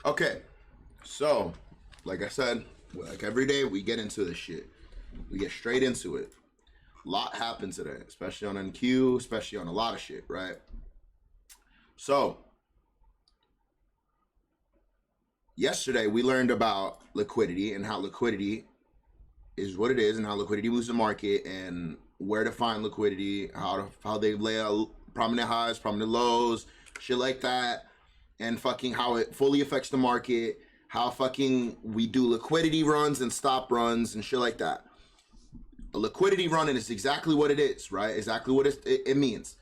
Okay, so like I said, like every day we get into this shit. We get straight into it. A lot happened today, especially on NQ, especially on a lot of shit, right? So yesterday we learned about liquidity and how liquidity is what it is and how liquidity moves the market and where to find liquidity, how they lay out prominent highs, prominent lows, shit like that, and fucking how it fully affects the market, how fucking we do liquidity runs and stop runs and shit like that. A liquidity run is exactly what it is, right? Exactly what it means.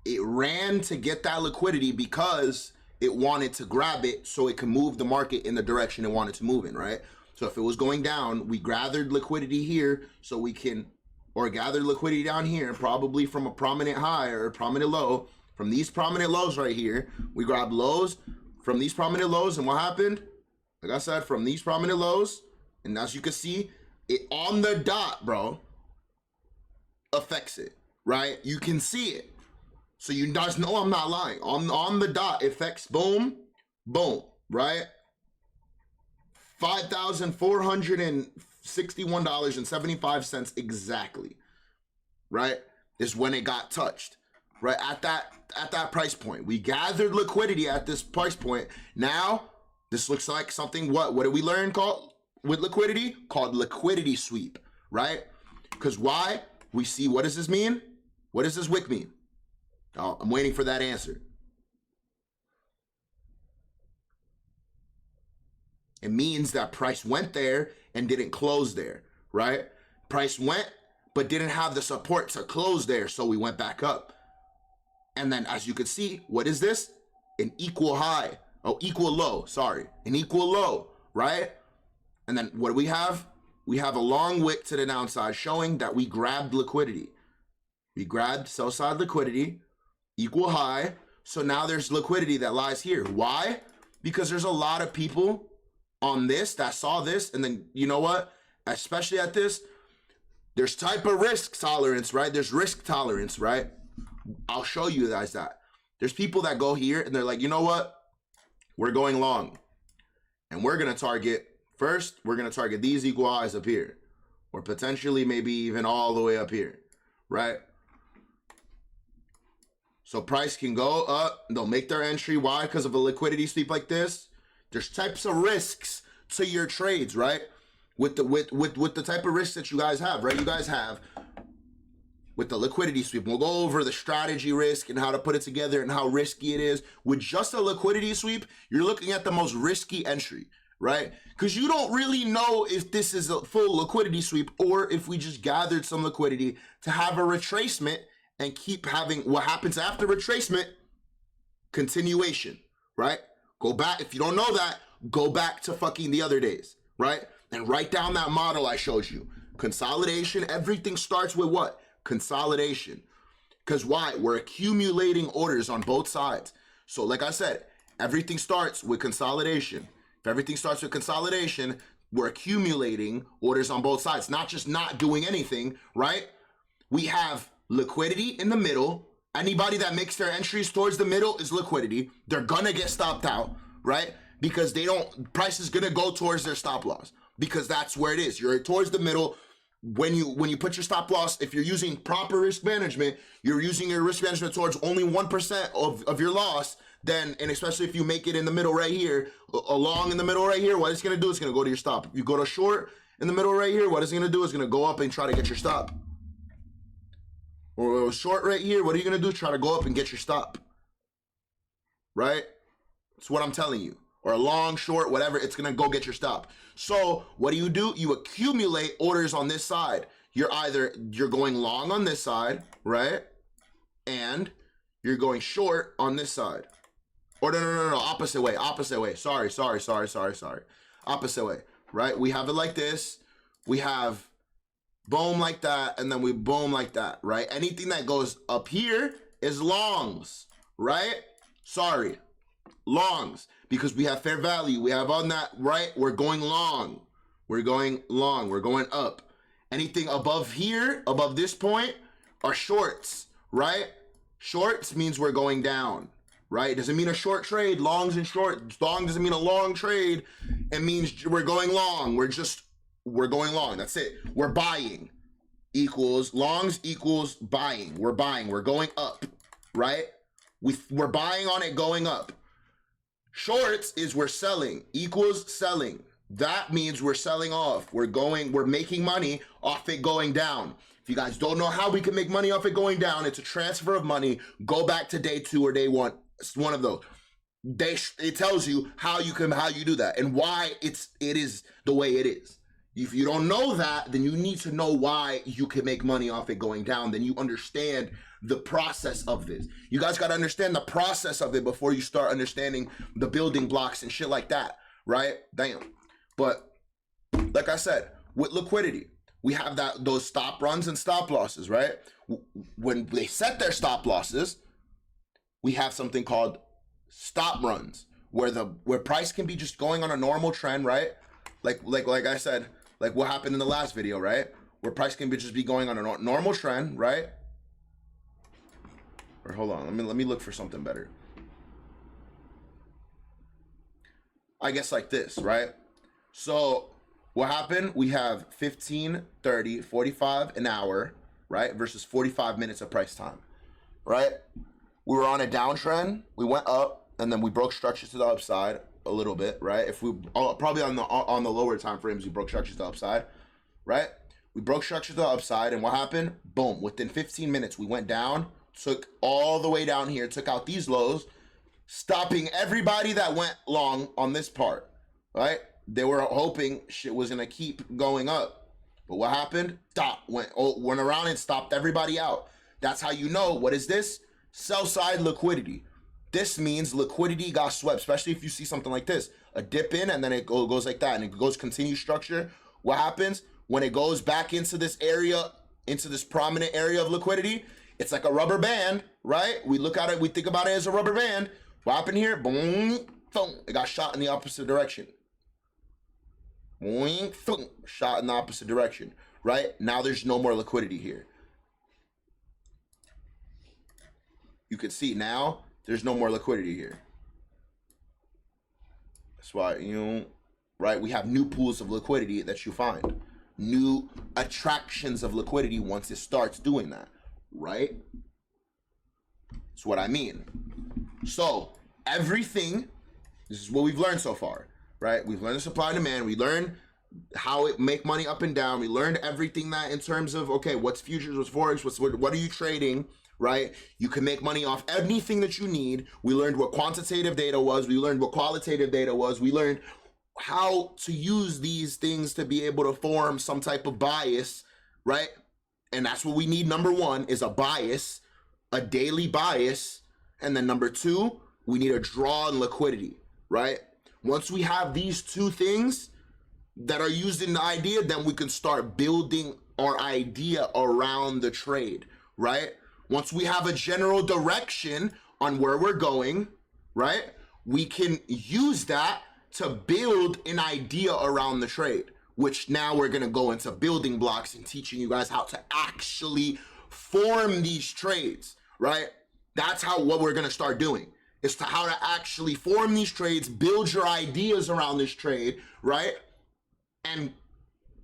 It ran to get that liquidity because it wanted to grab it so it could move the market in the direction it wanted to move in, right? So if it was going down, we gathered liquidity here so we can, or gathered liquidity down here, probably from a prominent high or a prominent low. From these prominent lows right here, we grabbed lows from these prominent lows, and what happened? Like I said, from these prominent lows, and as you can see, it on the dot, bro, affects it, right? You can see it. So you guys know I'm not lying. On the dot, affects boom, boom, right? $5,461.75 exactly, right? Is when it got touched, right? At that price point. We gathered liquidity at this price point. Now, this looks like something, what did we learn called with liquidity? Called liquidity sweep, right? Because why? We see, what does this mean? What does this wick mean? Oh, I'm waiting for that answer. It means that price went there and didn't close there, right? Price went, but didn't have the support to close there, so we went back up. And then, as you can see, what is this? An equal high. Oh, equal low, sorry. An equal low, right? And then what do we have? We have a long wick to the downside showing that we grabbed liquidity. We grabbed sell side liquidity, equal high. So now there's liquidity that lies here. Why? Because there's a lot of people on this that saw this, and then you know what? Especially at this, there's type of risk tolerance, right? There's risk tolerance, right? I'll show you guys that. There's people that go here and they're like, you know what? We're going long. And we're gonna target, first, we're gonna target these equal highs up here. Or potentially maybe even all the way up here, right? So price can go up, they'll make their entry. Why? Because of a liquidity sweep like this. There's types of risks to your trades, right? With the type of risks that you guys have, right? You guys have with the liquidity sweep. We'll go over the strategy risk and how to put it together and how risky it is. With just a liquidity sweep, you're looking at the most risky entry, right? Because you don't really know if this is a full liquidity sweep or if we just gathered some liquidity to have a retracement and keep having what happens after retracement, continuation, right? Go back, if you don't know that, go back to fucking the other days, right? And write down that model I showed you. Consolidation, everything starts with what? Consolidation. Because why? We're accumulating orders on both sides. So like I said, everything starts with consolidation. If everything starts with consolidation, we're accumulating orders on both sides, not just not doing anything, right? We have liquidity in the middle. Anybody that makes their entries towards the middle is liquidity. They're gonna get stopped out, right? Because price is gonna go towards their stop loss because that's where it is. You're towards the middle. When you put your stop loss, if you're using proper risk management, you're using your risk management towards only 1% of your loss, then, and especially if you make it in the middle right here, along in the middle right here, what it's gonna do is gonna go to your stop. If you go to short in the middle right here, what it's gonna do is gonna go up and try to get your stop. Or short right here, what are you gonna do? Try to go up and get your stop, right? That's what I'm telling you. Or a long, short, whatever, it's gonna go get your stop. So what do? You accumulate orders on this side. You're going long on this side, right? And you're going short on this side. Or no, opposite way. Sorry. Opposite way, right? We have it like this. We have boom like that, and then we boom like that, right? Anything that goes up here is longs, right? Sorry, longs, because we have fair value. We have on that, right? We're going long. We're going up. Anything above here, above this point, are shorts, right? Shorts means we're going down, right? It doesn't mean a short trade. Longs and short. Long doesn't mean a long trade. It means we're going long. We're going long. That's it. We're buying equals longs equals buying. We're buying. We're going up, right? We're buying on it going up. Shorts is we're selling equals selling. That means we're selling off. We're making money off it going down. If you guys don't know how we can make money off it going down, it's a transfer of money. Go back to day 2 or day 1. It's one of those. It tells you how you do that and why it is the way it is. If you don't know that, then you need to know why you can make money off it going down. Then you understand the process of this. You guys got to understand the process of it before you start understanding the building blocks and shit like that, right? Damn. But like I said, with liquidity, we have those stop runs and stop losses, right? When they set their stop losses, we have something called stop runs, where price can be just going on a normal trend, right? Like I said, like what happened in the last video, right? Where price can just be going on a normal trend, right? Or hold on, let me look for something better. I guess like this, right? So what happened? We have 15, 30, 45 an hour, right? Versus 45 minutes of price time, right? We were on a downtrend. We went up, and then we broke structures to the upside a little bit, right? If we probably on the lower time frames, we broke structures to the upside, right? We broke structures to the upside, and what happened? Boom! Within 15 minutes, we went down, took all the way down here, took out these lows, stopping everybody that went long on this part, right? They were hoping shit was gonna keep going up, but what happened? Went around and stopped everybody out. That's how you know. What is this? Sell side liquidity. This means liquidity got swept, especially if you see something like this, a dip in and then it goes like that and it goes continue structure. What happens when it goes back into this area, into this prominent area of liquidity? It's like a rubber band, right? We look at it, we think about it as a rubber band. What happened here? Boom, boom. It got shot in the opposite direction. Boom, boom. Shot in the opposite direction, right? Now there's no more liquidity here. You can see now there's no more liquidity here. That's why, right? We have new pools of liquidity that you find. New attractions of liquidity once it starts doing that, right? That's what I mean. So everything, this is what we've learned so far, right? We've learned the supply and demand. We learned how it make money up and down. We learned everything that in terms of, okay, what's futures, what's forex, what are you trading, right? You can make money off anything that you need. We learned what quantitative data was. We learned what qualitative data was. We learned how to use these things to be able to form some type of bias, right? And that's what we need. Number 1 is a bias, a daily bias. And then number 2, we need a draw and liquidity, right? Once we have these 2 things that are used in the idea, then we can start building our idea around the trade, right? Once we have a general direction on where we're going, right? We can use that to build an idea around the trade, which now we're gonna go into building blocks and teaching you guys how to actually form these trades, right? That's what we're gonna start doing, is to how to actually form these trades, build your ideas around this trade, right? And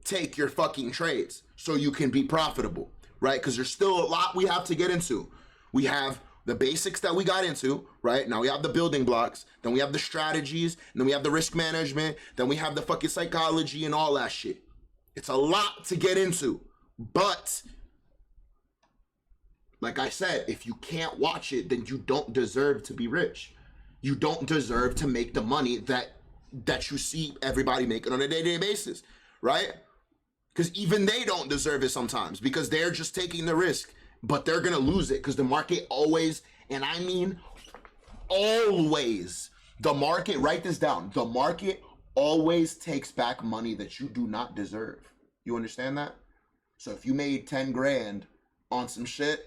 take your fucking trades so you can be profitable, right? Because there's still a lot we have to get into. We have the basics that we got into, right? Now we have the building blocks, then we have the strategies, and then we have the risk management, then we have the fucking psychology and all that shit. It's a lot to get into, but like I said, if you can't watch it, then you don't deserve to be rich. You don't deserve to make the money that you see everybody making on a day-to-day basis, right? Because even they don't deserve it sometimes because they're just taking the risk, but they're gonna lose it because the market always, and I mean always, the market, write this down, the market always takes back money that you do not deserve. You understand that? So if you made 10 grand on some shit,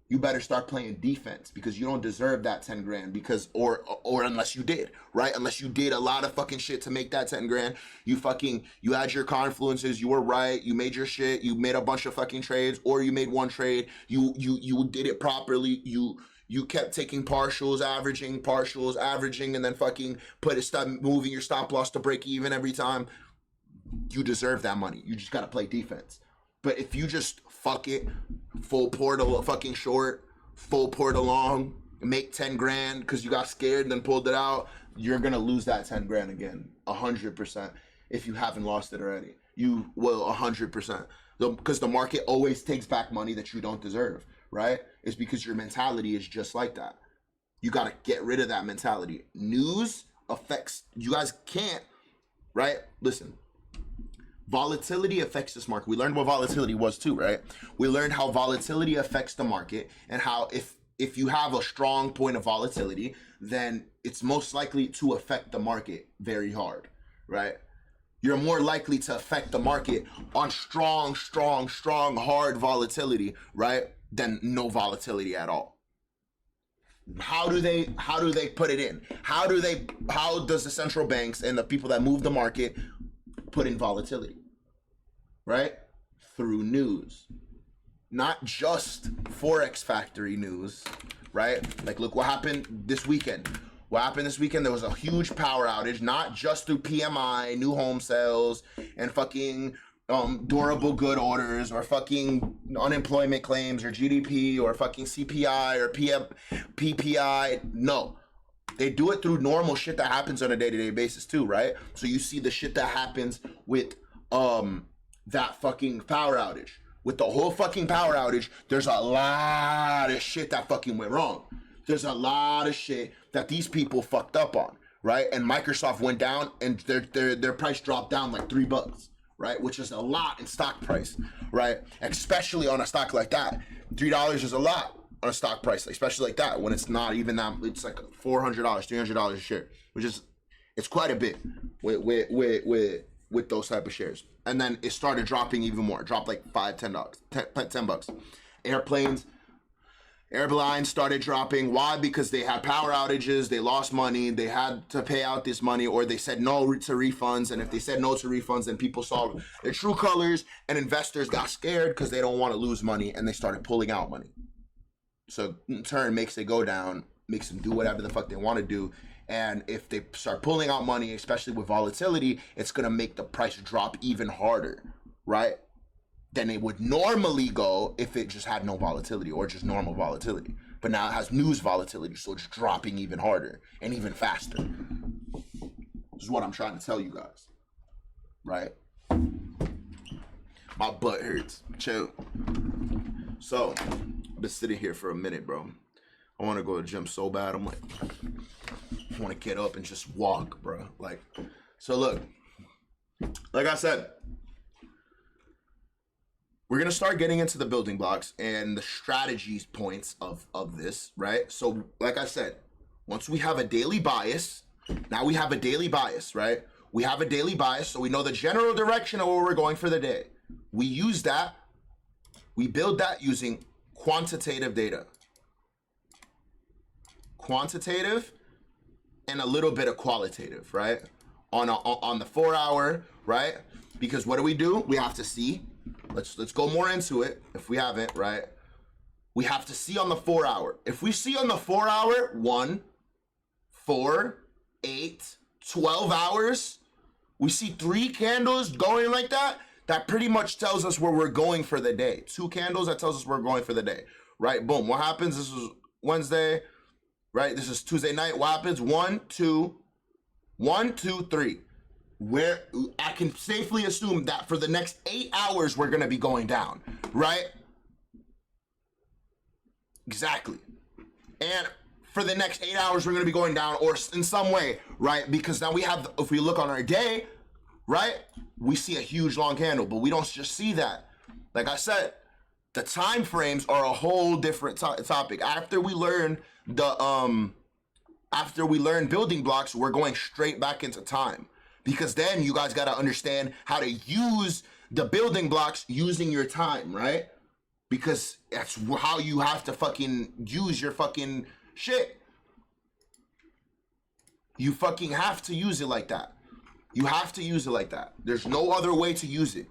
you better start playing defense because you don't deserve that 10 grand because, or unless you did, right? Unless you did a lot of fucking shit to make that 10 grand, you had your confluences, you were right, you made your shit, you made a bunch of fucking trades, or you made one trade, you did it properly, you you kept taking partials, averaging, and then fucking stop moving your stop loss to break even every time, you deserve that money. You just gotta play defense. But if you just fuck it, full port a fucking short, full port along, make 10 grand because you got scared and then pulled it out, you're gonna lose that 10 grand again, 100%. If you haven't lost it already, you will 100%. Because the market always takes back money that you don't deserve, right? It's because your mentality is just like that. You gotta get rid of that mentality. News affects, you guys can't, right? Listen. Volatility affects this market. We learned what volatility was too, right? We learned how volatility affects the market and how if you have a strong point of volatility, then it's most likely to affect the market very hard, right? You're more likely to affect the market on strong, hard volatility, right? Than no volatility at all. How do they put it in? How does the central banks and the people that move the market put in volatility? Right? Through news. Not just Forex Factory news, right? Like, look what happened this weekend. What happened this weekend? There was a huge power outage, not just through PMI, new home sales, and fucking durable good orders, or fucking unemployment claims, or GDP, or fucking CPI, or PPI. No. They do it through normal shit that happens on a day-to-day basis too, right? So you see the shit that happens with that fucking power outage. With the whole fucking power outage, there's a lot of shit that fucking went wrong. There's a lot of shit that these people fucked up on, right? And Microsoft went down and their price dropped down like $3, right? Which is a lot in stock price, right? Especially on a stock like that. $3 is a lot on a stock price, especially like that, when it's not even that, it's like $400, $300 a share, which is, it's quite a bit with those type of shares. And then it started dropping even more. It dropped like $10. Airlines started dropping. Why? Because they had power outages, they lost money, they had to pay out this money, or they said no to refunds. And if they said no to refunds, then people saw their true colors, and investors got scared because they don't want to lose money, and they started pulling out money. So in turn makes it go down, makes them do whatever the fuck they want to do. And if they start pulling out money, especially with volatility, it's going to make the price drop even harder, right? Than it would normally go if it just had no volatility or just normal volatility. But now it has news volatility, so it's dropping even harder and even faster. This is what I'm trying to tell you guys, right? My butt hurts. Chill. So, I've been sitting here for a minute, bro. I want to go to the gym so bad. I'm like, I want to get up and just walk, bro. Like, so look, like I said, we're going to start getting into the building blocks and the strategies points of this, right? So, like I said, once we have a daily bias, now we have a daily bias, right? We have a daily bias, so we know the general direction of where we're going for the day. We use that. We build that using quantitative data. Quantitative and a little bit of qualitative, right? On the 4 hour, right? Because what do? We have to see. Let's go more into it if we haven't, right? We have to see on the 4 hour. If we see on the 4 hour, 1, 4, 8, 12 hours, we see 3 candles going like that, that pretty much tells us where we're going for the day. 2 candles, that tells us we're going for the day, right? Boom. What happens? This is Wednesday, right? This is Tuesday night. What happens? 1, 2, 3. Where I can safely assume that for the next 8 hours, we're going to be going down, right? Exactly. And for the next 8 hours, we're going to be going down or in some way, right? Because now we have, if we look on our day, right, we see a huge long candle, but we don't just see that. Like I said, the time frames are a whole different topic. After we learn building blocks, we're going straight back into time. Because then you guys got to understand how to use the building blocks using your time, right? Because that's how you have to fucking use your fucking shit. You fucking have to use it like that. You have to use it like that. There's no other way to use it.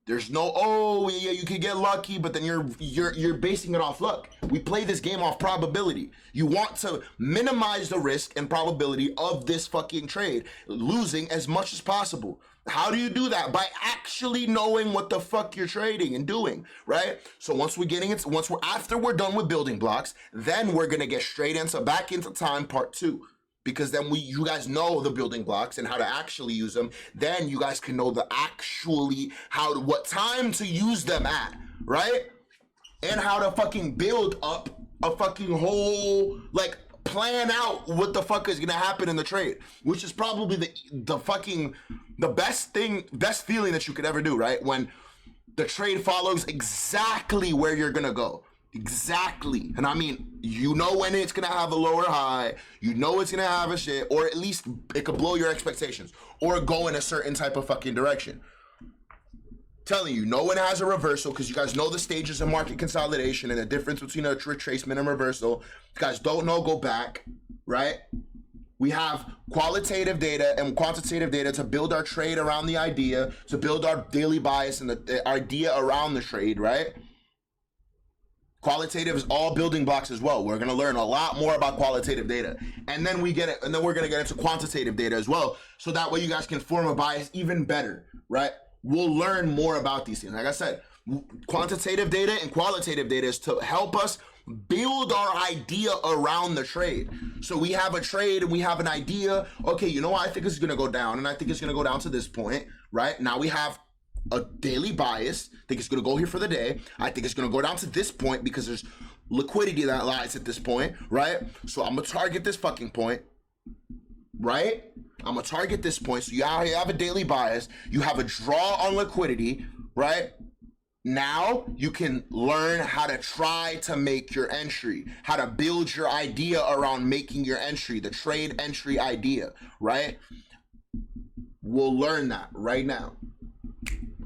There's no, oh yeah, you could get lucky, but then you're basing it off luck. We play this game off probability. You want to minimize the risk and probability of this fucking trade losing as much as possible. How do you do that? By actually knowing what the fuck you're trading and doing, right? So once after we're done with building blocks, then we're gonna get straight into back into time part 2. Because then you guys know the building blocks and how to actually use them. Then you guys can know what time to use them at, right? And how to fucking build up a fucking whole, like, plan out what the fuck is gonna happen in the trade, which is probably the best feeling that you could ever do, right? When the trade follows exactly where you're gonna go. Exactly. And I mean, you know when it's gonna have a lower high, you know it's gonna have a shit, or at least it could blow your expectations or go in a certain type of fucking direction. Telling you, no one has a reversal because you guys know the stages of market consolidation and the difference between a retracement and reversal. You guys don't know, go back, right? We have qualitative data and quantitative data to build our trade around the idea, to build our daily bias and the idea around the trade, right? Qualitative is all building blocks as well. We're going to learn a lot more about qualitative data. And then we're going to get into quantitative data as well. So that way you guys can form a bias even better, right? We'll learn more about these things. Like I said, quantitative data and qualitative data is to help us build our idea around the trade. So we have a trade and we have an idea. Okay, you know what? I think it's going to go down and I think it's going to go down to this point, right? Now we have a daily bias. I think it's going to go here for the day. I think it's going to go down to this point because there's liquidity that lies at this point, right? So I'm going to target this fucking point, right? I'm going to target this point. So you have a daily bias. You have a draw on liquidity, right? Now you can learn how to try to make your entry, how to build your idea around making your entry, the trade entry idea, right? We'll learn that right now.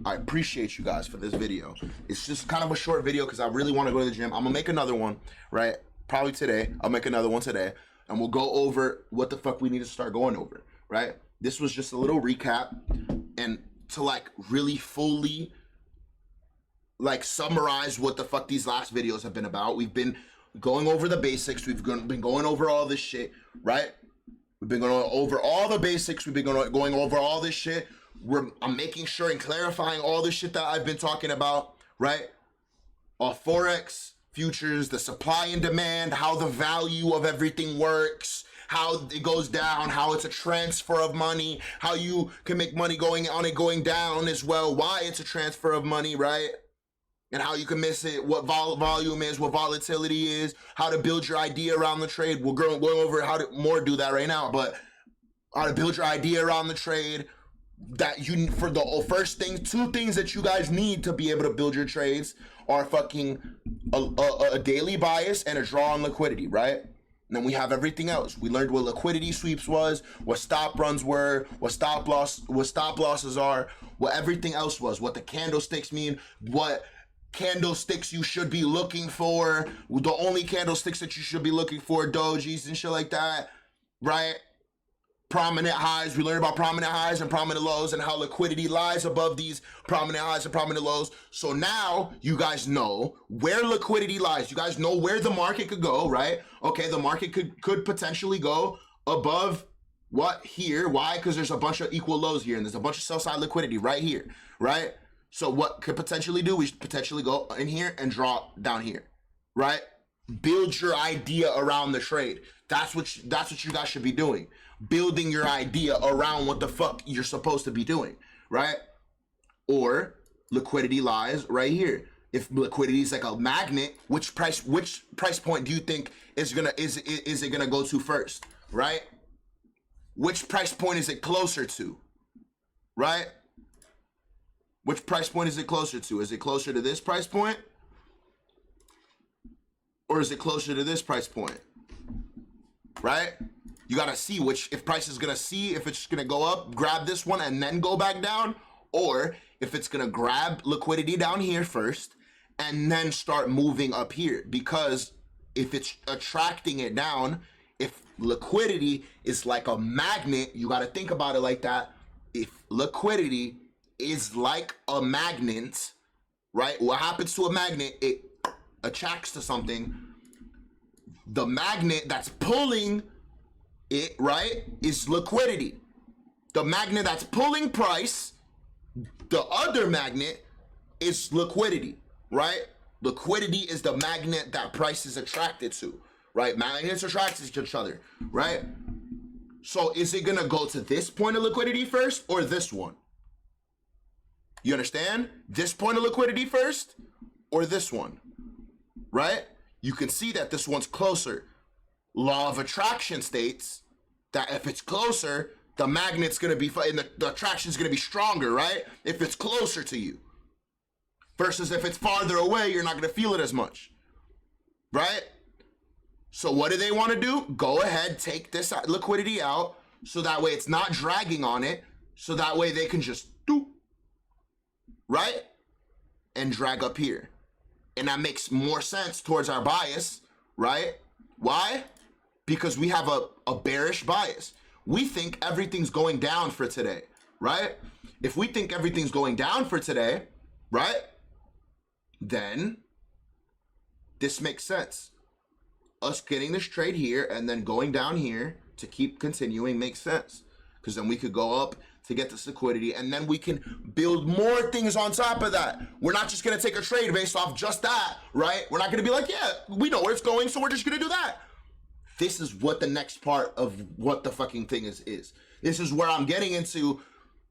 I appreciate you guys for this video. It's just kind of a short video because I really want to go to the gym. I'm gonna make another one, right? Probably today. I'll make another one today, and we'll go over what the fuck we need to start going over, right? This was just a little recap, and to like really fully like summarize what the fuck these last videos have been about. We've been going over the basics. We've been going over all this shit, right? We've been going over all the basics. We've been going over all this shit. I'm making sure and clarifying all the shit that I've been talking about, right? Forex, futures, the supply and demand, how the value of everything works, how it goes down, how it's a transfer of money, how you can make money going down as well, why it's a transfer of money, right? And how you can miss it, what volume is, what volatility is, how to build your idea around the trade. We're going over how to more do that right now, but how to build your idea around the trade. That you, for the first thing, 2 things that you guys need to be able to build your trades are fucking a daily bias and a draw on liquidity, right? And then we have everything else. We learned what liquidity sweeps was, what stop runs were, what stop losses are, what everything else was, what the candlesticks mean, what candlesticks you should be looking for, the only candlesticks that you should be looking for, dojis and shit like that, right? Prominent highs. We learned about prominent highs and prominent lows and how liquidity lies above these prominent highs and prominent lows. So now you guys know where liquidity lies. You guys know where the market could go, right? Okay, the market could potentially go above what here? Why? Because there's a bunch of equal lows here and there's a bunch of sell side liquidity right here, right? So what could potentially do? We should potentially go in here and draw down here, right? Build your idea around the trade. That's what you guys should be doing. Building your idea around what the fuck you're supposed to be doing, right? Or liquidity lies right here. If liquidity is like a magnet, which price point do you think is it gonna go to first, right? Which price point is it closer to, right? Which price point is it closer to? Is it closer to this price point? Or is it closer to this price point? Right? You gotta see if price is gonna if it's gonna go up, grab this one and then go back down, or if it's gonna grab liquidity down here first and then start moving up here. Because if it's attracting it down, if liquidity is like a magnet, you gotta think about it like that. If liquidity is like a magnet, right? What happens to a magnet? It attracts to something. The magnet that's pulling it, right, is liquidity. The magnet that's pulling price, the other magnet, is liquidity, right? Liquidity is the magnet that price is attracted to, right? Magnets attract to each other, right? So is it gonna go to this point of liquidity first or this one? You understand? This point of liquidity first or this one, right? You can see that this one's closer. Law of attraction states that if it's closer, the magnet's gonna be, and the attraction's gonna be stronger, right? If it's closer to you. Versus if it's farther away, you're not gonna feel it as much, right? So what do they wanna do? Go ahead, take this liquidity out, so that way it's not dragging on it, so that way they can just do, right? And drag up here. And that makes more sense towards our bias, right? Why? Because we have a bearish bias. We think everything's going down for today, right? If we think everything's going down for today, right? Then this makes sense. Us getting this trade here and then going down here to keep continuing makes sense. Because then we could go up to get this liquidity, and then we can build more things on top of that. We're not just gonna take a trade based off just that, right? We're not gonna be like, yeah, we know where it's going, so we're just gonna do that. This is what the next part of what the fucking thing is. This is where I'm getting into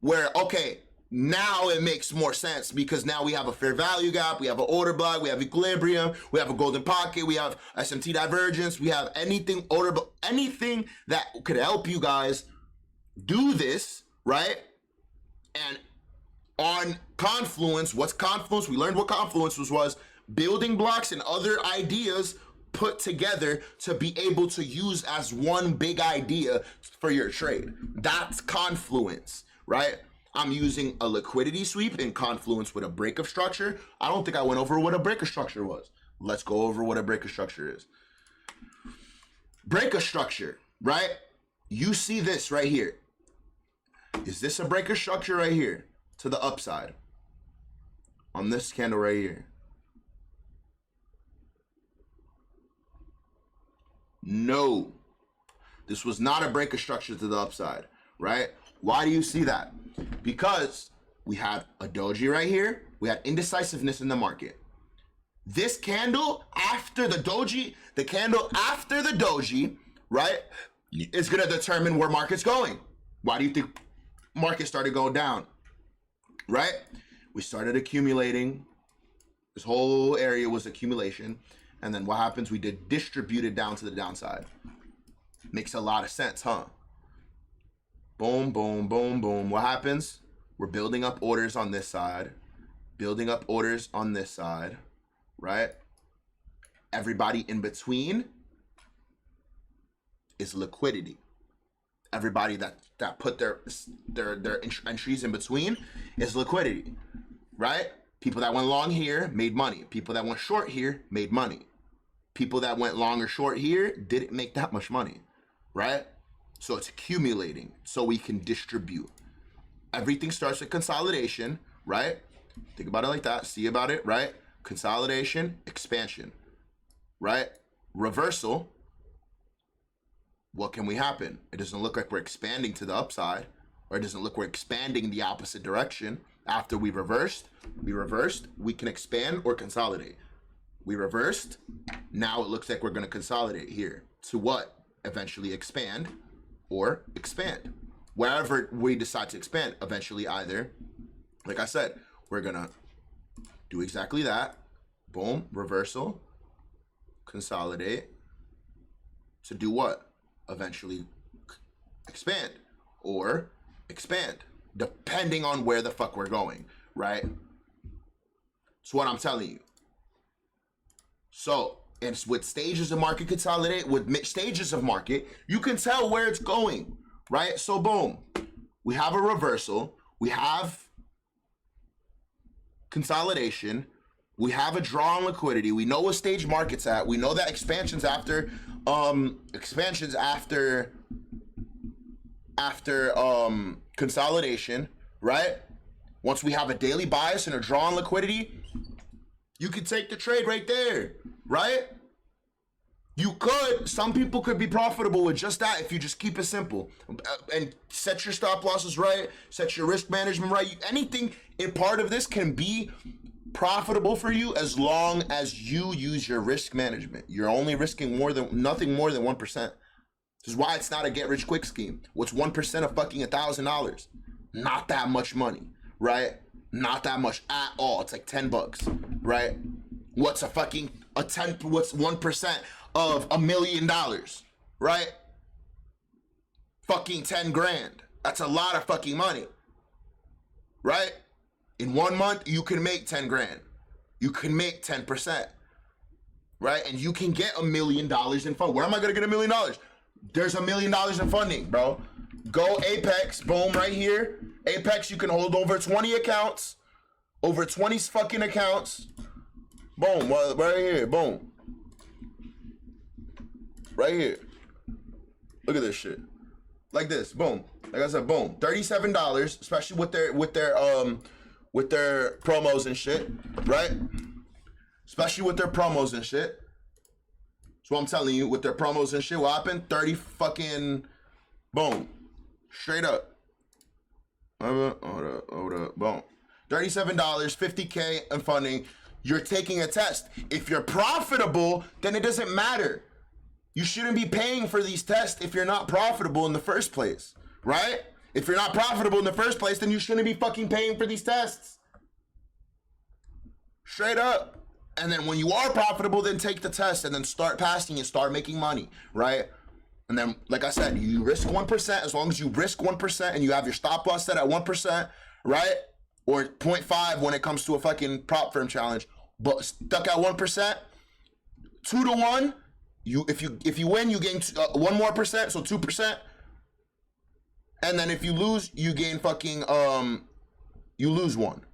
where, okay, now it makes more sense because now we have a fair value gap, we have an order block, we have equilibrium, we have a golden pocket, we have SMT divergence, we have anything anything that could help you guys do this, right? And on Confluence, what's Confluence? We learned what Confluence was building blocks and other ideas put together to be able to use as one big idea for your trade. That's Confluence, right? I'm using a liquidity sweep in Confluence with a breakup structure. I don't think I went over what a breakup structure was. Let's go over what a breakup structure is. Breakup structure, right? You see this right here. Is this a breaker structure right here to the upside on this candle right here? No, this was not a breaker structure to the upside, right? Why do you see that? Because we had a doji right here. We had indecisiveness in the market. This candle after the doji, the candle after the doji, right, is going to determine where market's going. Why do you think market started going down, right? We started accumulating. This whole area was accumulation. And then what happens? We did distribute it down to the downside. Makes a lot of sense, huh? Boom, boom, boom, boom. What happens? We're building up orders on this side, building up orders on this side, right? Everybody in between is liquidity. Everybody that put their entries in between is liquidity, right? People that went long here made money. People that went short here made money. People that went long or short here didn't make that much money, right? So it's accumulating so we can distribute. Everything starts with consolidation, right? Think about it like that. See about it, right? Consolidation, expansion, right? Reversal. What can we happen? It doesn't look like we're expanding to the upside, or it doesn't look we're expanding the opposite direction. After we reversed, we can expand or consolidate. We reversed, now it looks like we're going to consolidate here. To what? Eventually expand or expand. Wherever we decide to expand, eventually either, like I said, we're going to do exactly that. Boom, reversal, consolidate. To do what? Eventually expand or expand, depending on where the fuck we're going, right? It's what I'm telling you. So, and with stages of market consolidate, with stages of market, you can tell where it's going, right? So boom, we have a reversal, we have consolidation, we have a draw on liquidity, we know what stage market's at, we know that expansions after consolidation, right? Once we have a daily bias and a draw on liquidity, you could take the trade right there, right? You could, some people could be profitable with just that if you just keep it simple and set your stop losses right, set your risk management right. Anything in part of this can be profitable for you as long as you use your risk management. You're only risking nothing more than 1%. This is why it's not a get rich quick scheme. What's 1% of fucking $1,000? Not that much money, right? Not that much at all. It's like $10, right? What's 1% of $1 million, right? Fucking 10 grand. That's a lot of fucking money, right? In 1 month, you can make 10 grand. You can make 10%, right? And you can get $1 million in fund. Where am I gonna get $1 million? There's $1 million in funding, bro. Go Apex, boom, right here. Apex, you can hold over 20 accounts, over 20 fucking accounts. Boom, right here, boom. Right here. Look at this shit. Like this, boom. Like I said, boom. $37, especially with their promos and shit, right? Especially with their promos and shit. So I'm telling you, with their promos and shit, what happened? 30 fucking, boom. Straight up. Hold up, boom. $37, $50K in funding. You're taking a test. If you're profitable, then it doesn't matter. You shouldn't be paying for these tests if you're not profitable in the first place, right? If you're not profitable in the first place, then you shouldn't be fucking paying for these tests. Straight up. And then when you are profitable, then take the test and then start passing and start making money, right? And then, like I said, you risk 1%. As long as you risk 1% and you have your stop loss set at 1%, right? Or 0.5 when it comes to a fucking prop firm challenge, but stuck at 1%, 2 to 1. If you win, you gain 1 more percent, so 2%. And then if you lose, you gain fucking you lose 1.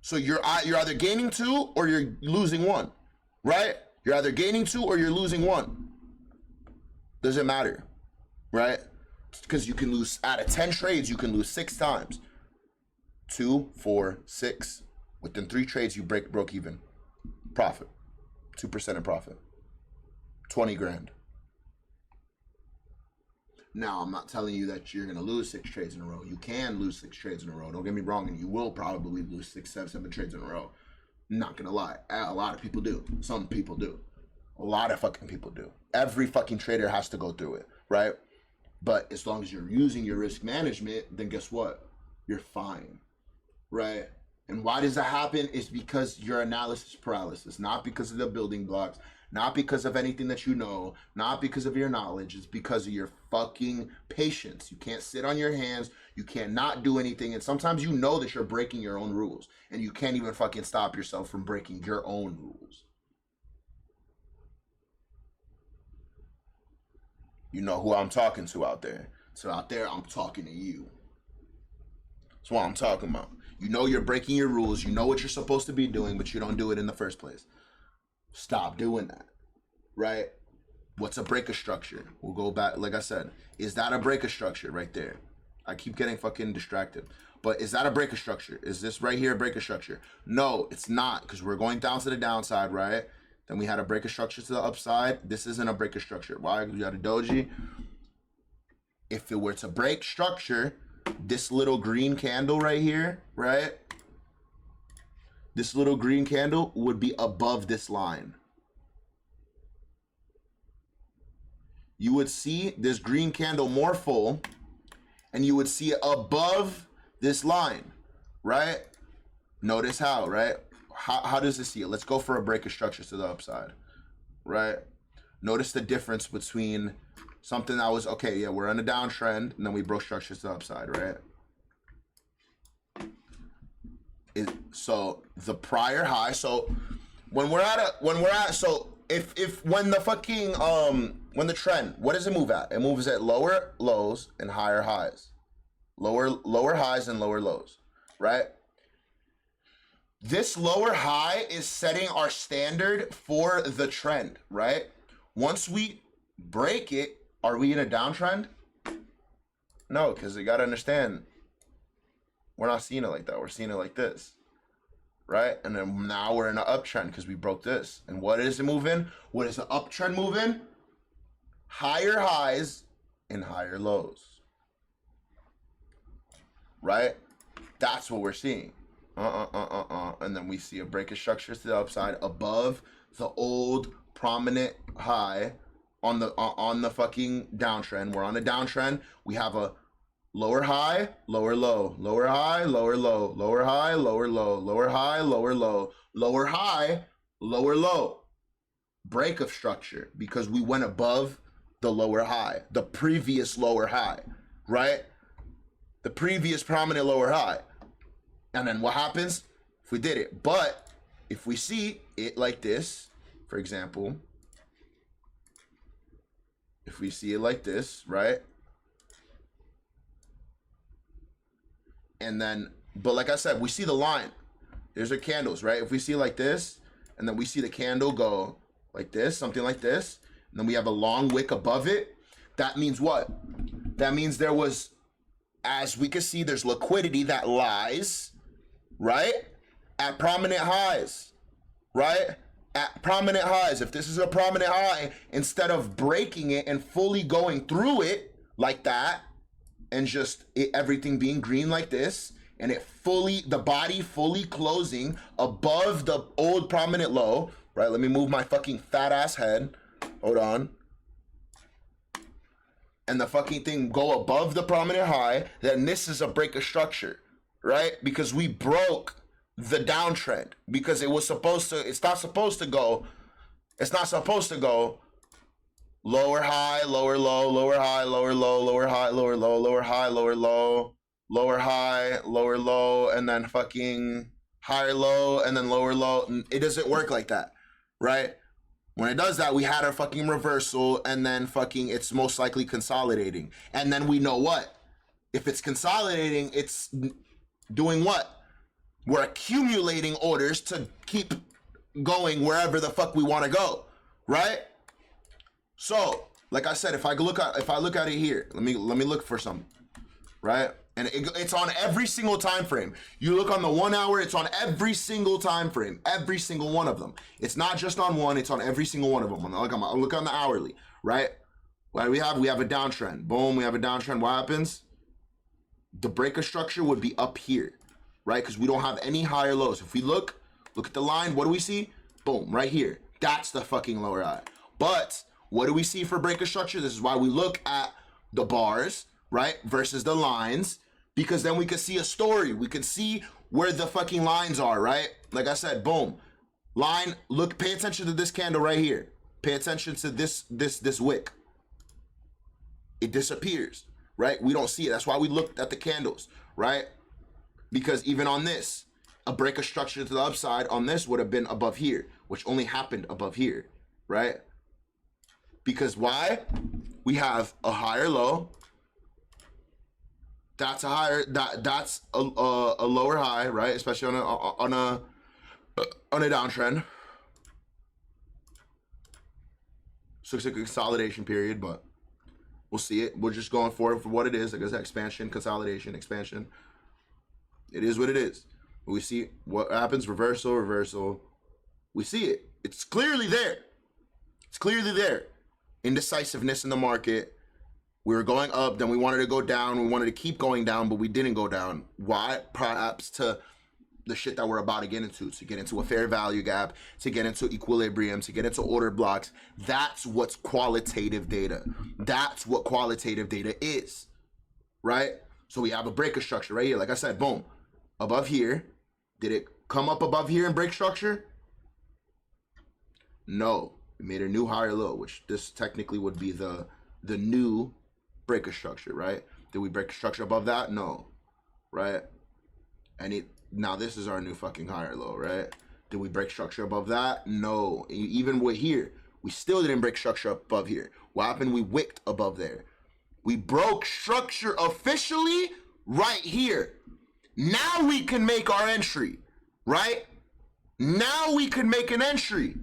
So you're either gaining 2 or you're losing 1, right? You're either gaining 2 or you're losing 1. Doesn't matter, right? Because you can lose out of 10 trades, you can lose 6 times. 2, 4, 6. Within 3 trades, you broke even. Profit. 2% in profit. 20 grand. Now, I'm not telling you that you're going to lose 6 trades in a row. You can lose 6 trades in a row. Don't get me wrong, and you will probably lose 6, 7 trades in a row. I'm not going to lie. A lot of people do. Some people do. A lot of fucking people do. Every fucking trader has to go through it, right? But as long as you're using your risk management, then guess what? You're fine, right? And why does that happen? It's because your analysis paralysis, not because of the building blocks, not because of anything that you know, not because of your knowledge. It's because of your fucking patience. You can't sit on your hands. You can't not do anything. And sometimes you know that you're breaking your own rules and you can't even fucking stop yourself from breaking your own rules. You know who I'm talking to out there. So out there, I'm talking to you. That's what I'm talking about. You know you're breaking your rules. You know what you're supposed to be doing, but you don't do it in the first place. Stop doing that, right? What's a break of structure? We'll go back, like I said. Is that a break of structure right there? I keep getting fucking distracted. But is that a break of structure? Is this right here a break of structure? No, it's not, because we're going down to the downside, right? Then we had a break of structure to the upside. This isn't a break of structure. Why? We got a doji. If it were to break structure, this little green candle right here, right? This little green candle would be above this line. You would see this green candle more full, and you would see it above this line, right? Notice how, right? How does it see it? Let's go for a break of structure to the upside, right? Notice the difference between something that was, okay, yeah, we're on a downtrend, and then we broke structure to the upside, right? So the prior high, so when the fucking, when the trend, what does it move at? It moves at lower lows and higher highs. Lower highs and lower lows, right? This lower high is setting our standard for the trend, right? Once we break it, are we in a downtrend? No, because you got to understand, We're not seeing it like that. We're seeing it like this, right? And then now we're in an uptrend because we broke this. And what is it moving? What is the uptrend moving? Higher highs and higher lows, right? That's what we're seeing. And then we see a break of structures to the upside above the old prominent high on the fucking downtrend. We're on a downtrend. We have a lower high, lower low, lower high, lower low, lower high, lower low, lower high, lower low, lower high, lower low. Break of structure because we went above the lower high, the previous lower high, right? The previous prominent lower high. And then what happens if we did it? But if we see it like this, for example, if we see it like this, right? And then, but like I said, we see the line. There's our candles, right? If we see it like this, and then we see the candle go like this, something like this, and then we have a long wick above it, that means what? That means there was, as we can see, there's liquidity that lies, right? At prominent highs, right? At prominent highs. If this is a prominent high, instead of breaking it and fully going through it like that, and just everything being green like this, and it fully, the body fully closing above the old prominent low, right? Let me move my fucking fat ass head. Hold on. And the fucking thing go above the prominent high, then this is a break of structure, right? Because we broke the downtrend, because it was supposed to, it's not supposed to go lower high, lower low, lower high, lower low, lower high, lower low, lower high, lower low, lower high, lower low, and then fucking higher low, and then lower low. It doesn't work like that, right? When it does that, we had our fucking reversal, and then fucking it's most likely consolidating. And then we know what? If it's consolidating, it's doing what? We're accumulating orders to keep going wherever the fuck we want to go, right? So, like I said, if I look at it here, let me look for something, right? And it's on every single time frame. You look on the 1 hour, it's on every single time frame, every single one of them. It's not just on one, it's on every single one of them. Look on the hourly, right? What do we have? We have a downtrend. Boom, we have a downtrend. What happens? The break of structure would be up here, right? Because we don't have any higher lows. If we look at the line, what do we see? Boom, right here. That's the fucking lower high. But what do we see for break of structure? This is why we look at the bars, right, versus the lines, because then we could see a story. We could see where the fucking lines are, right? Like I said, boom. Line, look, pay attention to this candle right here. Pay attention to this wick. It disappears, right? We don't see it. That's why we looked at the candles, right? Because even on this, a break of structure to the upside on this would have been above here, which only happened above here, right? Because why? We have a higher low. That's a higher. That's a lower high, right? Especially on a downtrend. So it's a consolidation period, but we'll see it. We're just going for it for what it is. Like I said, expansion, consolidation, expansion. It is what it is. We see what happens. Reversal, reversal. We see it. It's clearly there. It's clearly there. Indecisiveness in the market. We were going up, then we wanted to go down. We wanted to keep going down, but we didn't go down. Why? Perhaps to the shit that we're about to get into a fair value gap, to get into equilibrium, to get into order blocks. That's what's qualitative data. That's what qualitative data is, right? So we have a break of structure right here. Like I said, boom, above here. Did it come up above here and break structure? No. We made a new higher low, which this technically would be the new break of structure, right? Did we break structure above that? No, right? And now this is our new fucking higher low, right? Did we break structure above that? No. Even with here, we still didn't break structure above here. What happened? We wicked above there. We broke structure officially right here. Now we can make our entry, right? Now we can make an entry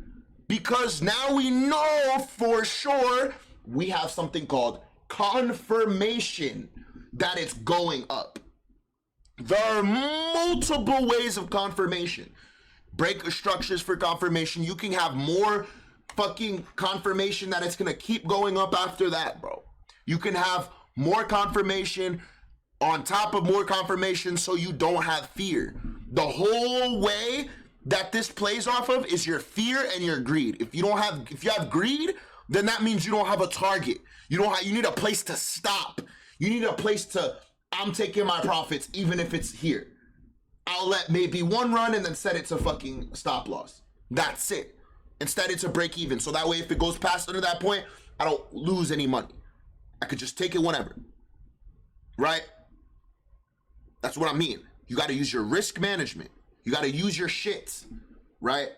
because now we know for sure we have something called confirmation that it's going up. There are multiple ways of confirmation. Break structures for confirmation. You can have more fucking confirmation that it's gonna keep going up after that, bro. You can have more confirmation on top of more confirmation so you don't have fear. The whole way that this plays off of is your fear and your greed. If you have greed, then that means you don't have a target. You need a place to stop. You need a place to, I'm taking my profits even if it's here. I'll let maybe one run and then set it to fucking stop loss. That's it. Instead, it's a break even. So that way, if it goes past under that point, I don't lose any money. I could just take it whenever. Right? That's what I mean. You got to use your risk management. You got to use your shits. Right?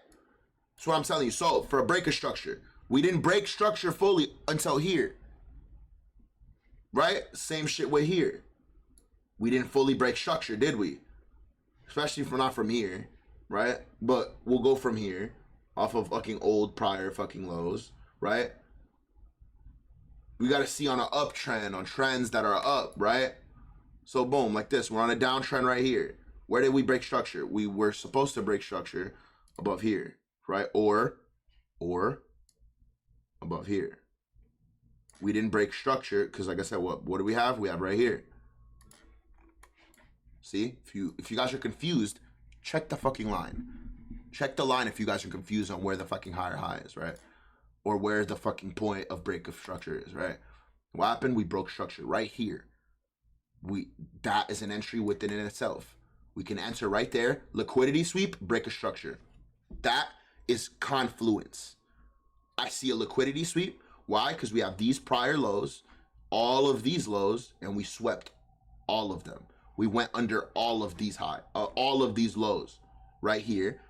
That's what I'm telling you. So, for a breaker structure, we didn't break structure fully until here. Right? Same shit with here. We didn't fully break structure, did we? Especially if we're not from here, right? But we'll go from here, off of fucking old prior fucking lows, right? We got to see on an uptrend, on trends that are up, right? So boom, like this. We're on a downtrend right here. Where did we break structure? We were supposed to break structure above here, right? Or above here. We didn't break structure because, like I said, what do we have? We have right here. See, if you guys are confused, check the fucking line. Check the line if you guys are confused on where the fucking higher high is, right? Or where the fucking point of break of structure is, right? What happened? We broke structure right here. That is an entry within itself. We can enter right there. Liquidity sweep, break a structure. That is confluence. I see a liquidity sweep. Why? Because we have these prior lows, all of these lows, and we swept all of them. We went under all of these all of these lows right here.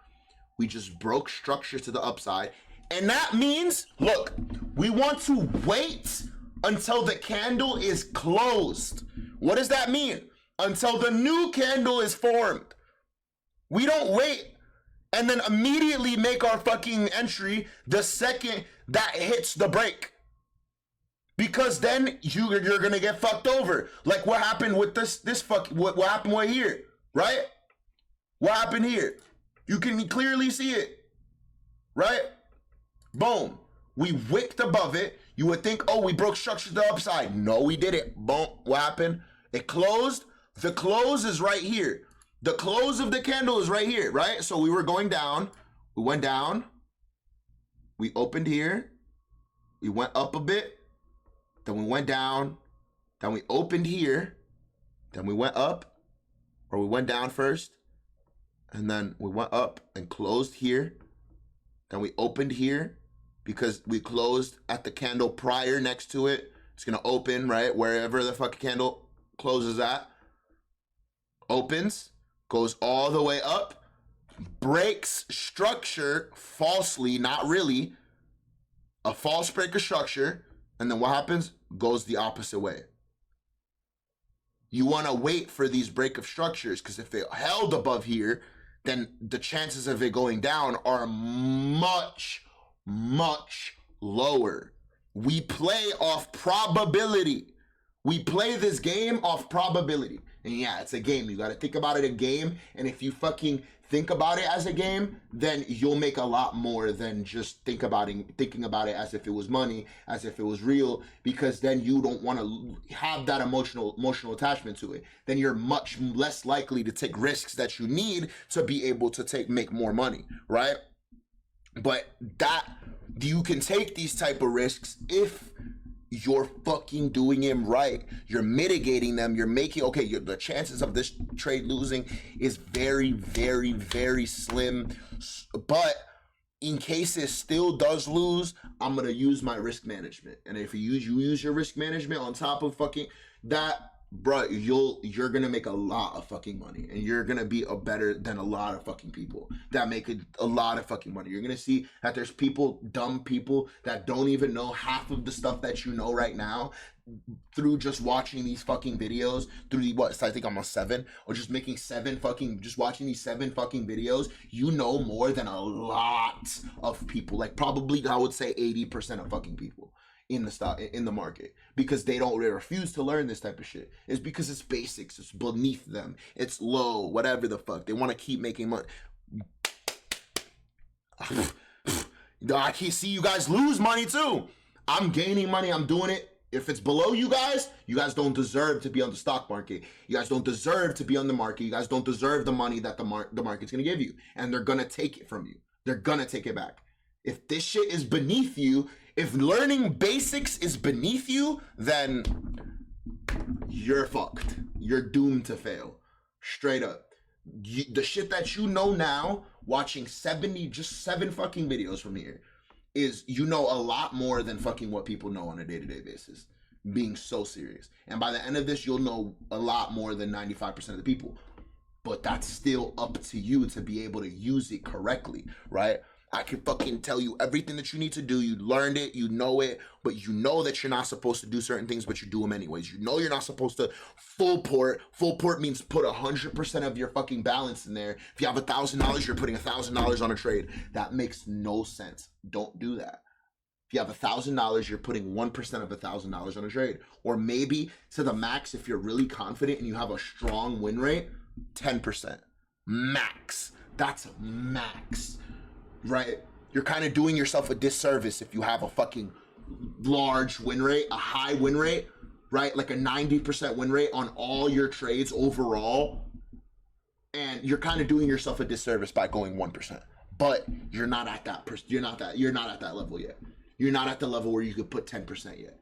We just broke structure to the upside. And that means, look, we want to wait until the candle is closed. What does that mean? Until the new candle is formed. We don't wait and then immediately make our fucking entry the second that hits the break. Because then you're gonna get fucked over. Like what happened with what happened right here, right? What happened here? You can clearly see it, right? Boom. We wicked above it. You would think, oh, we broke structure to the upside. No, we didn't. Boom. What happened? It closed. The close is right here. The close of the candle is right here, right? So we were going down. We went down. We opened here. We went up a bit. Then we went down, then we opened here, then we went up, or we went down first, and then we went up and closed here, then we opened here, because we closed at the candle prior next to it. It's gonna open, right, wherever the fucking candle closes at, opens, goes all the way up, breaks structure falsely, not really, a false breaker structure. And then what happens? Goes the opposite way. You want to wait for these break of structures because if it held above here, then the chances of it going down are much, much lower. We play off probability. We play this game off probability. And yeah, it's a game. You got to think about it a game. And if you fucking think about it as a game, then you'll make a lot more than just thinking about it as if it was money, as if it was real, because then you don't want to have that emotional attachment to it. Then you're much less likely to take risks that you need to be able to make more money, right? But you can take these type of risks if you're fucking doing them right. You're mitigating them. You're making, the chances of this trade losing is very, very, very slim. But in case it still does lose, I'm going to use my risk management. And if you use your risk management on top of fucking that, bro, you're going to make a lot of fucking money. And you're going to be better than a lot of fucking people that make a lot of fucking money. You're going to see that there's dumb people that don't even know half of the stuff that you know right now through just watching these fucking videos through I think I'm on 7 or just just watching these 7 fucking videos. You know more than a lot of people, like probably I would say 80% of fucking people. in the stock in the market because they refuse to learn this type of shit. It's because it's basics. It's beneath them. It's low. Whatever the fuck. They want to keep making money. I can't see you guys lose money too. I'm gaining money. I'm doing it. If it's below you guys don't deserve to be on the stock market. You guys don't deserve to be on the market. You guys don't deserve the money that the market's going to give you. And they're going to take it from you. They're going to take it back. If this shit is beneath you, if learning basics is beneath you, then you're fucked. You're doomed to fail. Straight up. The shit that you know now, watching 7 fucking videos from here, is you know a lot more than fucking what people know on a day-to-day basis. Being so serious. And by the end of this, you'll know a lot more than 95% of the people. But that's still up to you to be able to use it correctly, right? I can fucking tell you everything that you need to do. You learned it, you know it, but you know that you're not supposed to do certain things, but you do them anyways. You know you're not supposed to full port. Full port means put 100% of your fucking balance in there. If you have $1,000, you're putting $1,000 on a trade. That makes no sense. Don't do that. If you have $1,000, you're putting 1% of $1,000 on a trade. Or maybe to the max, if you're really confident and you have a strong win rate, 10%. Max. That's max. Right? You're kind of doing yourself a disservice if you have a fucking large win rate, a high win rate, right? Like a 90% win rate on all your trades overall. And you're kind of doing yourself a disservice by going 1%. But you're not at that you're not at that level yet. You're not at the level where you could put 10% yet.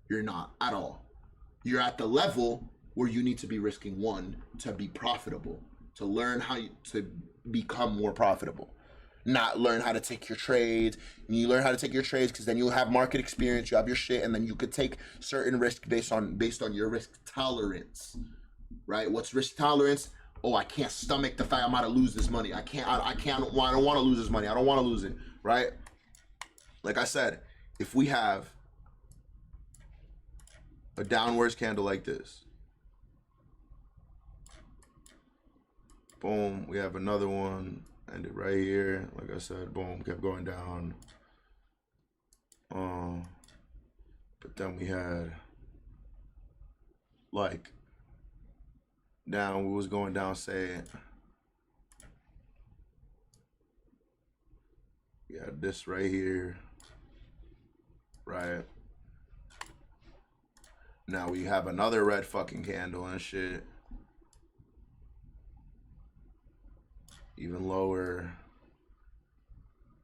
You're not at all. You're at the level where you need to be risking 1 to be profitable, to learn how to become more profitable. Not learn how to take your trades. And you learn how to take your trades because then you'll have market experience, you have your shit, and then you could take certain risk based on your risk tolerance. Right? What's risk tolerance? Oh, I can't stomach the fact I'm about to lose this money. I don't want to lose this money. I don't want to lose it. Right? Like I said, if we have a downwards candle like this, boom, we have another one. Ended right here, like I said, boom, kept going down. But then we had like down, we was going down, say we had this right here, right? Now we have another red fucking candle and shit. Even lower,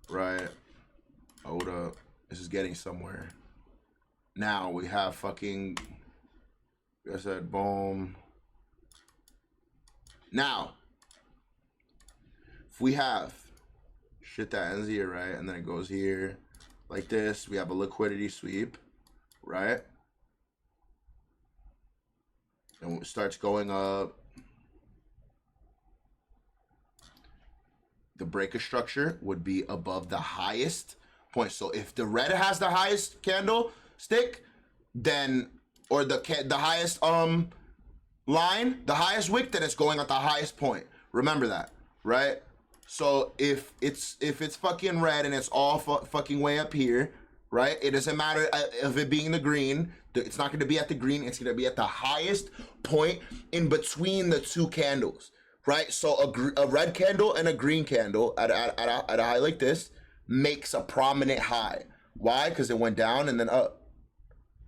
right? Hold up, this is getting somewhere. Now we have fucking, like I said, boom. Now, if we have shit that ends here, right? And then it goes here, like this, we have a liquidity sweep, right? And it starts going up. The breaker structure would be above the highest point. So if the red has the highest candlestick, then, or the highest line, the highest wick, then it's going at the highest point. Remember that, right? So if it's fucking red and it's all fucking way up here, right? It doesn't matter of it being the green. It's not going to be at the green. It's going to be at the highest point in between the two candles. Right, so a red candle and a green candle at a high like this makes a prominent high. Why? Because it went down and then up,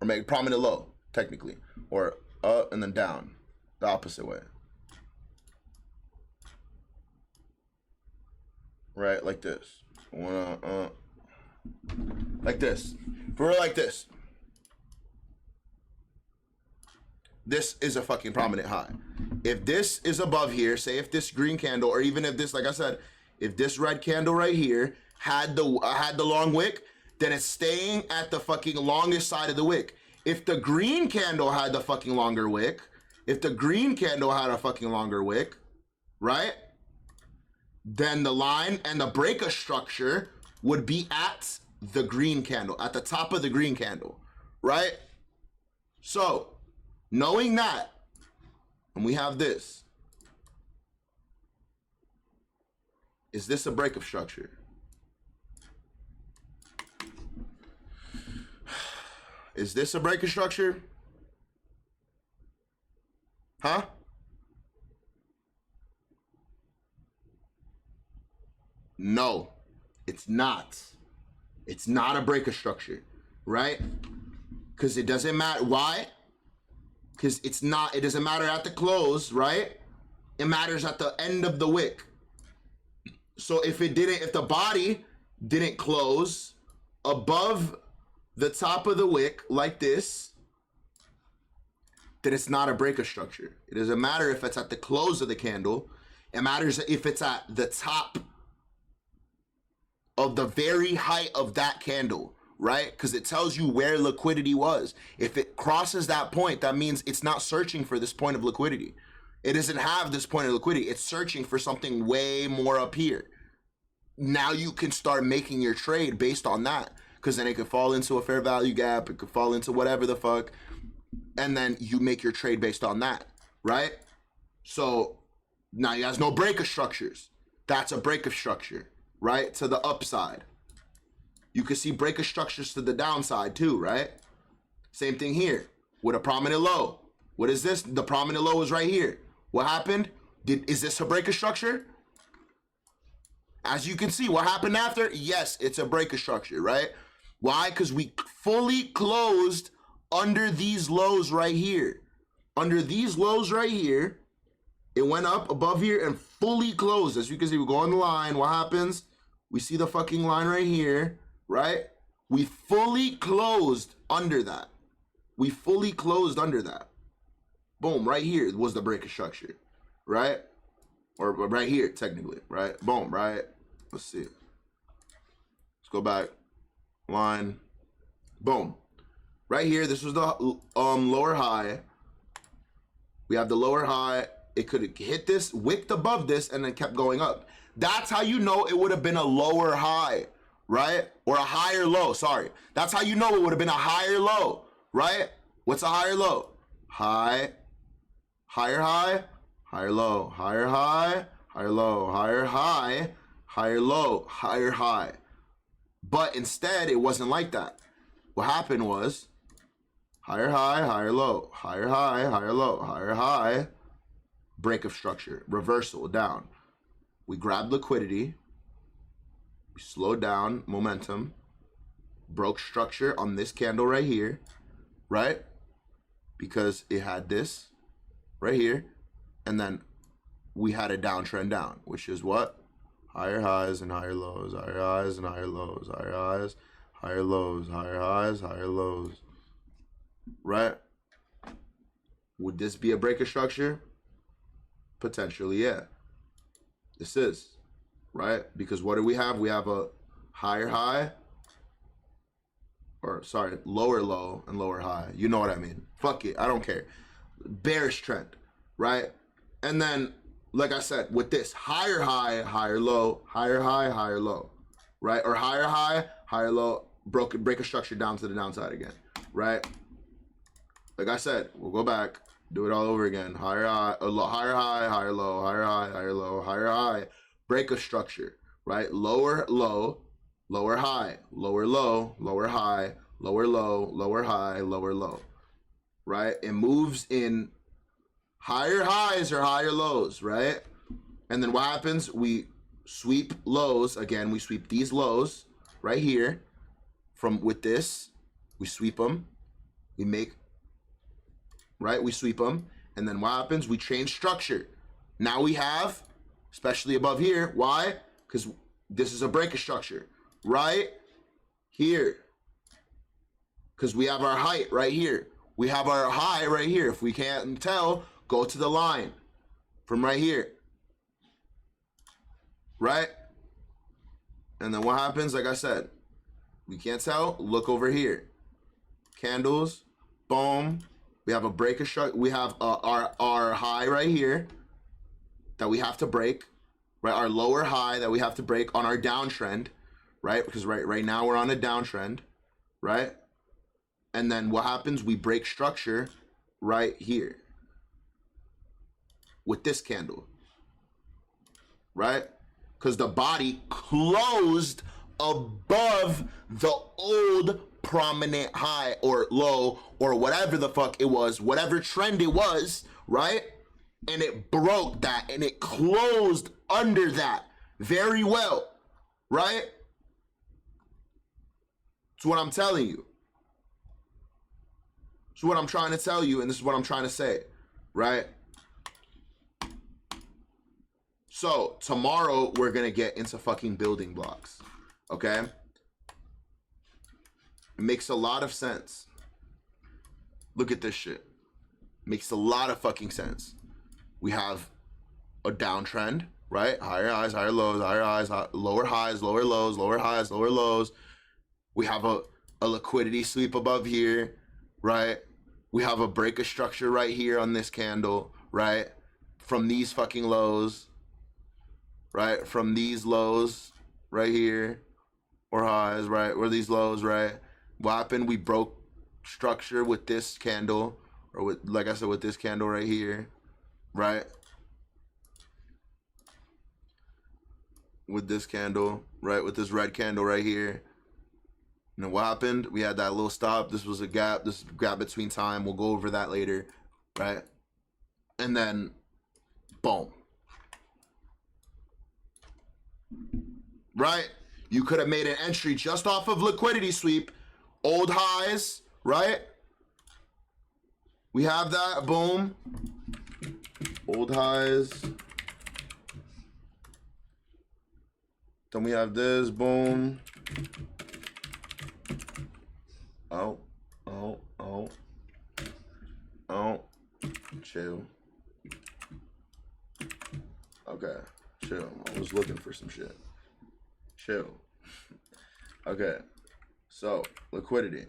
or make prominent low, technically, or up and then down, the opposite way. Right, like this. Like this. If we're like this. This is a fucking prominent high. If this is above here, say if this green candle, or even if this, like I said, if this red candle right here had the long wick, then it's staying at the fucking longest side of the wick. If the green candle had the fucking longer wick, right? Then the line and the breaker structure would be at the green candle, at the top of the green candle, right? So, knowing that, and we have this, is this a breakup structure? Is this a break of structure? Huh? No, it's not. It's not a break of structure, right? Because it doesn't matter. Why? Because it's not, it doesn't matter at the close, right? It matters at the end of the wick. So if the body didn't close above the top of the wick like this, then it's not a break of structure. It doesn't matter if it's at the close of the candle. It matters if it's at the top of the very height of that candle, right? Because it tells you where liquidity was. If it crosses that point, that means it's not searching for this point of liquidity. It doesn't have this point of liquidity. It's searching for something way more up here. Now you can start making your trade based on that, because then it could fall into a fair value gap. It could fall into whatever the fuck. And then you make your trade based on that, right? So now you guys know break of structures. That's a break of structure, right? To the upside. You can see break of structures to the downside too, right? Same thing here with a prominent low. What is this? The prominent low is right here. What happened? Is this a break of structure? As you can see, what happened after? Yes, it's a break of structure, right? Why? Because we fully closed under these lows right here. Under these lows right here, it went up above here and fully closed. As you can see, we go on the line. What happens? We see the fucking line right here, right? We fully closed under that. We fully closed under that. Boom, right here was the break of structure, right? Or right here, technically, right? Boom, right? Let's see. Let's go back. Line. Boom. Right here, this was the lower high. We have the lower high. It could hit this, wicked above this, and then kept going up. That's how you know it would have been a lower high, right? Or a higher low, sorry. That's how you know it would have been a higher low, right? What's a higher low? High, higher high, higher low, higher high, higher low, higher high, higher low, higher high. But instead, it wasn't like that. What happened was higher high, higher low, higher high, higher low, higher high, break of structure, reversal down. We grabbed liquidity, we slowed down momentum, broke structure on this candle right here, right? Because it had this right here, and then we had a downtrend down, which is what? Higher highs and higher lows, higher highs and higher lows, higher highs, higher lows, higher highs, higher lows, right? Would this be a break of structure? Potentially, yeah. This is, right? Because what do we have? We have a higher high, or sorry, lower low and lower high. You know what I mean. Fuck it, I don't care. Bearish trend, right? And then, like I said, with this higher high, higher low, higher high, higher low, right? Or higher high, higher low, break a structure down to the downside again, right? Like I said, we'll go back, do it all over again. Higher high, higher high, higher low, higher high, higher low, higher high, break a structure, right? Lower low, lower high, lower low, lower high, lower low, lower high, lower low, right? It moves in higher highs or higher lows, right? And then what happens? We sweep lows. Again, we sweep these lows right here from with this. We sweep them. We make, right? We sweep them. And then what happens? We change structure. Now we have, especially above here. Why? Because this is a break of structure. Right here. Because we have our height right here. We have our high right here. If we can't tell, go to the line from right here, right? And then what happens? Like I said, we can't tell. Look over here. Candles, boom. We have a break of structure. We have our high right here that we have to break, right? Our lower high that we have to break on our downtrend, right? Because right now we're on a downtrend, right? And then what happens? We break structure right here with this candle, right? Because the body closed above the old prominent high or low or whatever the fuck it was, whatever trend it was, right? And it broke that and it closed under that very well, right? It's what I'm telling you. It's what I'm trying to tell you, and this is what I'm trying to say, right? So tomorrow we're gonna get into fucking building blocks, okay? It makes a lot of sense. Look at this shit. Makes a lot of fucking sense. We have a downtrend, right? Higher highs, higher lows, higher highs, lower highs, lower lows, lower highs, lower lows. We have a liquidity sweep above here, right? We have a break of structure right here on this candle, right? From these fucking lows, right? From these lows right here, or highs, right? Or these lows, right? What happened? We broke structure with this candle, or with, like I said, with this candle right here, right? With this candle, right? With this red candle right here. And then what happened? We had that little stop. This was a gap. This gap between time. We'll go over that later, right? And then, boom. Right? You could have made an entry just off of liquidity sweep. Old highs, right? We have that. Boom. Old highs. Then we have this. Boom. Oh. Chill. Okay. Chill. I was looking for some shit. Chill. Okay. So, liquidity.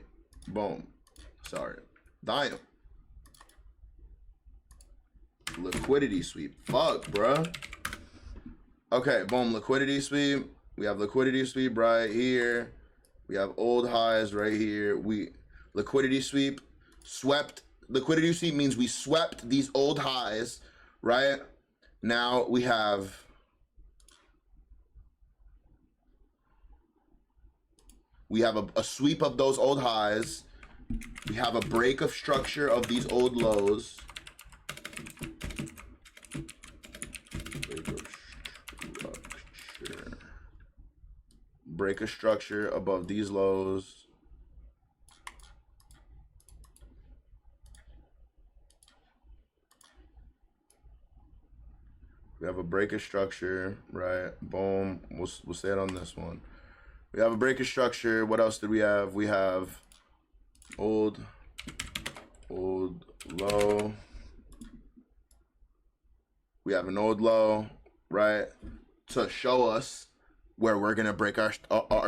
Boom. Sorry. Damn. Liquidity sweep. Fuck, bruh. Okay, boom. Liquidity sweep. We have liquidity sweep right here. We have old highs right here. Liquidity sweep swept. Liquidity sweep means we swept these old highs, right? Now we have a sweep of those old highs. We have a break of structure of these old lows. Break of structure above these lows. We have a break of structure, right? Boom. We'll say it on this one. We have a break of structure. What else did we have? We have old low. We have an old low, right? To show us where we're gonna break our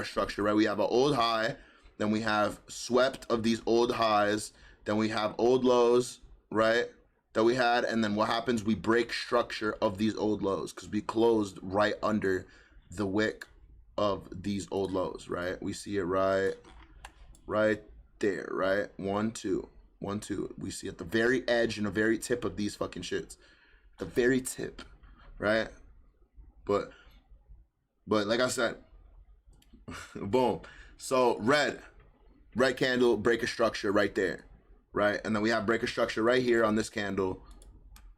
structure, right? We have an old high, then we have swept of these old highs, then we have old lows, right? That we had, and then what happens? We break structure of these old lows because we closed right under the wick of these old lows, right? We see it right there, right? 1, 2, 1, 2. We see at the very edge and the very tip of these fucking shits, the very tip, right? But like I said, boom. So red candle, break a structure right there, right? And then we have break a structure right here on this candle.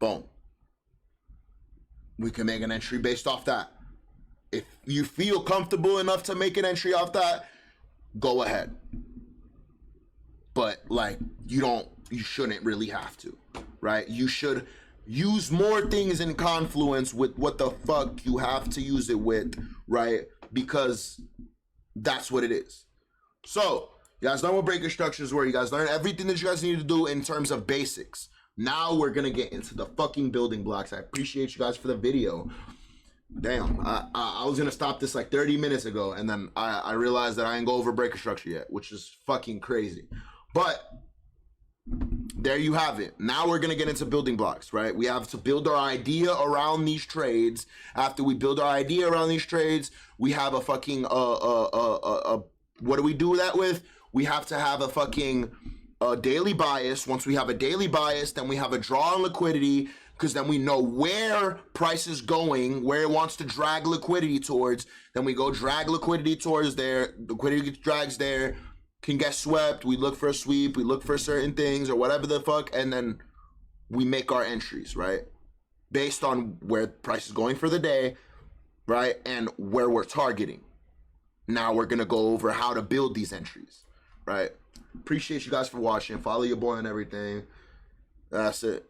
Boom. We can make an entry based off that. If you feel comfortable enough to make an entry off that, go ahead. But like, you shouldn't really have to, right? You should use more things in confluence with what the fuck you have to use it with, right? Because that's what it is. So, you guys learn what breaker structures were. You guys learn everything that you guys need to do in terms of basics. Now we're gonna get into the fucking building blocks. I appreciate you guys for the video. Damn, I was gonna stop this like 30 minutes ago, and then I realized that I ain't go over breaker structure yet, which is fucking crazy. But there you have it. Now we're gonna get into building blocks, right? We have to build our idea around these trades. After we build our idea around these trades, we have a fucking what do we do that with? We have to have a fucking daily bias. Once we have a daily bias, then we have a draw on liquidity, because then we know where price is going, where it wants to drag liquidity towards. Then we go drag liquidity towards there. Liquidity drags there. can get swept. We look for a sweep. We look for certain things or whatever the fuck, and then we make our entries, right? Based on where price is going for the day, right? And where we're targeting. Now we're going to go over how to build these entries, right? Appreciate you guys for watching. Follow your boy and everything. That's it.